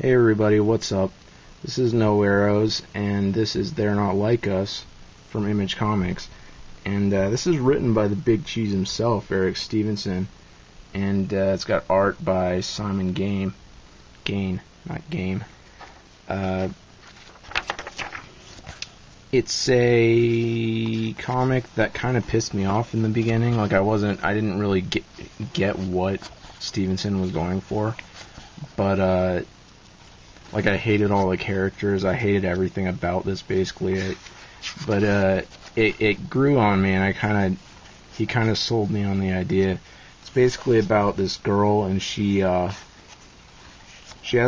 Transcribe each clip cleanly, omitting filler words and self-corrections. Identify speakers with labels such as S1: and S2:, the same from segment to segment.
S1: Hey everybody, what's up? This is No Arrows, and this is They're Not Like Us from Image Comics. And this is written by the big cheese himself, Eric Stephenson, and it's got art by Simon Gane. Gane, not Game. It's a comic that kind of pissed me off in the beginning. Like I didn't really get what Stephenson was going for, but like I hated all the characters. I hated everything about this basically. But it grew on me, and he kind of sold me on the idea. It's basically about this girl, and she has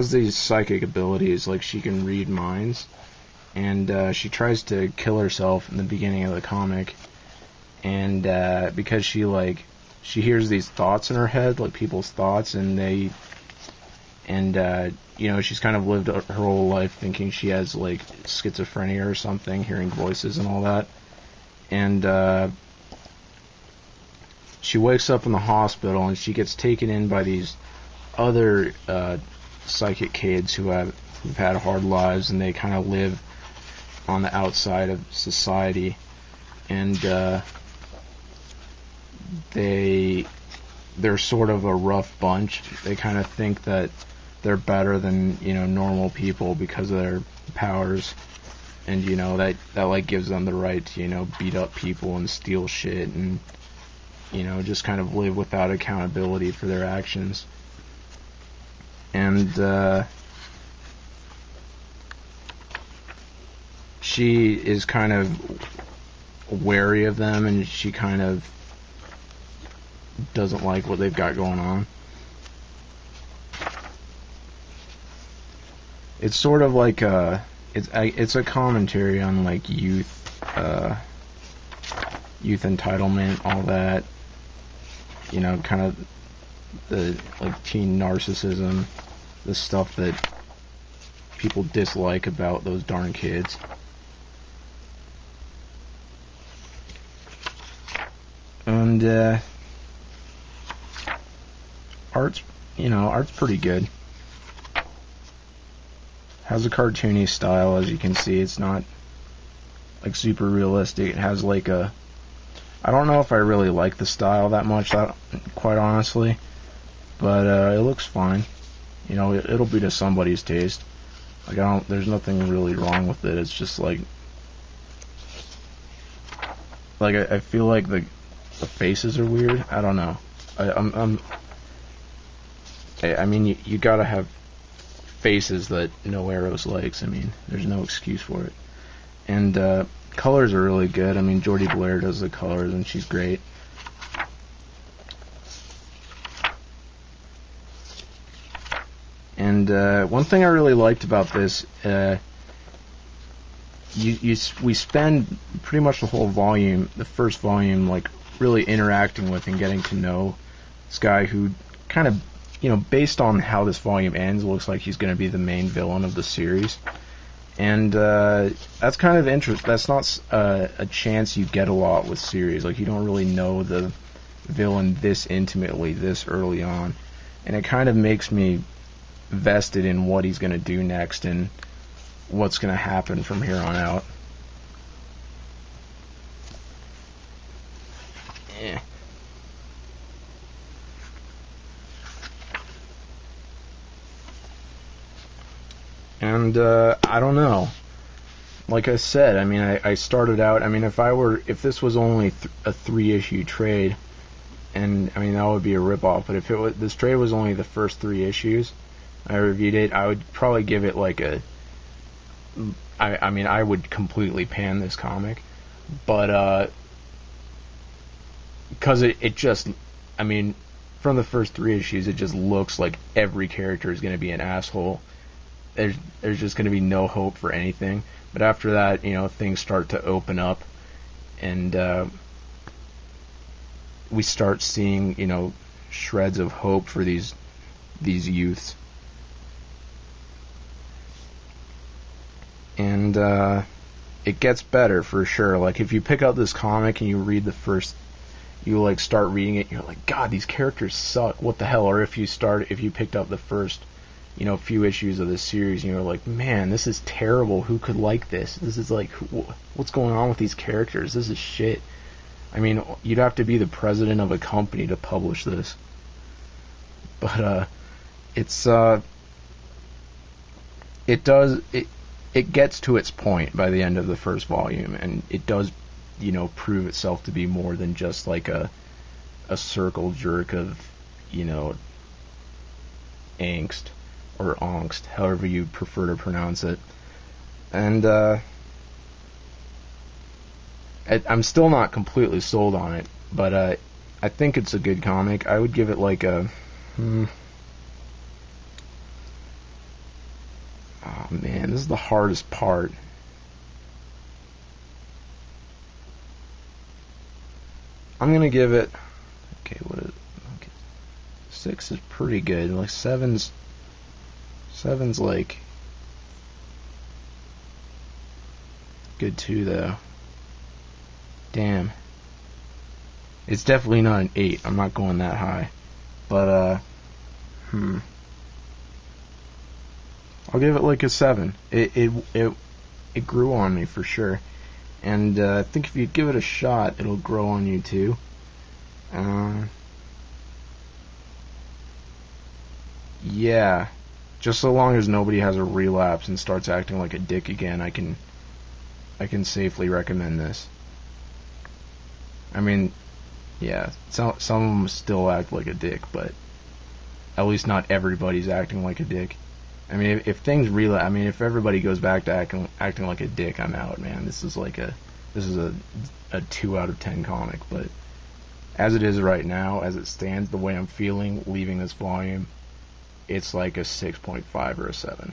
S1: these psychic abilities, like she can read minds, and she tries to kill herself in the beginning of the comic, and because she hears these thoughts in her head, like people's thoughts, she's kind of lived her whole life thinking she has like schizophrenia or something, hearing voices and all that, and she wakes up in the hospital, and she gets taken in by these other psychic kids who've had hard lives, and they kind of live on the outside of society, and they're sort of a rough bunch. They kind of think that they're better than normal people because of their powers, and that like gives them the right to beat up people and steal shit and just kind of live without accountability for their actions. And she is kind of wary of them, and she kind of doesn't like what they've got going on. It's sort of like it's a commentary on like youth entitlement, all that, kind of the like teen narcissism, the stuff that people dislike about those darn kids. And art's pretty good. Has a cartoony style, as you can see. It's not like super realistic. It has like I don't know if I really like the style that much, quite honestly, but it looks fine. It'll be to somebody's taste. Like there's nothing really wrong with it. It's just like I feel like the faces are weird. I don't know. I mean, you gotta have faces that No Arrows likes. I mean, there's no excuse for it. And colors are really good. I mean, Jordy Blair does the colors, and she's great. And one thing I really liked about this, we spend pretty much the whole volume, the first volume, like really interacting with and getting to know this guy who kind of, based on how this volume ends, looks like he's going to be the main villain of the series. And that's kind of interesting. That's not a chance you get a lot with series. Like, you don't really know the villain this intimately, this early on. And it kind of makes me vested in what he's going to do next and what's going to happen from here on out. And I don't know. Like I said, I mean, I started out. I mean, if this was only a 3-issue trade, and I mean that would be a ripoff. But if this trade was only the first 3 issues, I reviewed it, I would probably give it like I would completely pan this comic, but because it just, I mean, from the first 3 issues, it just looks like every character is going to be an asshole. There's just going to be no hope for anything. But after that, things start to open up, and we start seeing, shreds of hope for these youths. And it gets better for sure. Like, if you pick up this comic and you read you like start reading it, you're like, God, these characters suck. What the hell? Or if you picked up the first few issues of this series, and you're like, man, this is terrible. Who could like this? This is like, what's going on with these characters? This is shit. I mean, you'd have to be the president of a company to publish this. But it gets to its point by the end of the first volume, and it does, prove itself to be more than just like a circle jerk of, angst or angst, however you prefer to pronounce it. And I'm still not completely sold on it, but I think it's a good comic. I would give it like a oh man, this is the hardest part. I'm gonna give it, okay, 6 is pretty good. Like seven's like good too, though. Damn. It's definitely not an 8. I'm not going that high. But I'll give it like a 7. It grew on me for sure. And I think if you give it a shot, it'll grow on you too. Yeah. Just so long as nobody has a relapse and starts acting like a dick again, I can safely recommend this. I mean, yeah, some of them still act like a dick, but at least not everybody's acting like a dick. I mean, if things relapse, I mean, if everybody goes back to acting like a dick, I'm out, man. This is a 2 out of 10 comic, but as it is right now, as it stands, the way I'm feeling leaving this volume, it's like a 6.5 or a 7.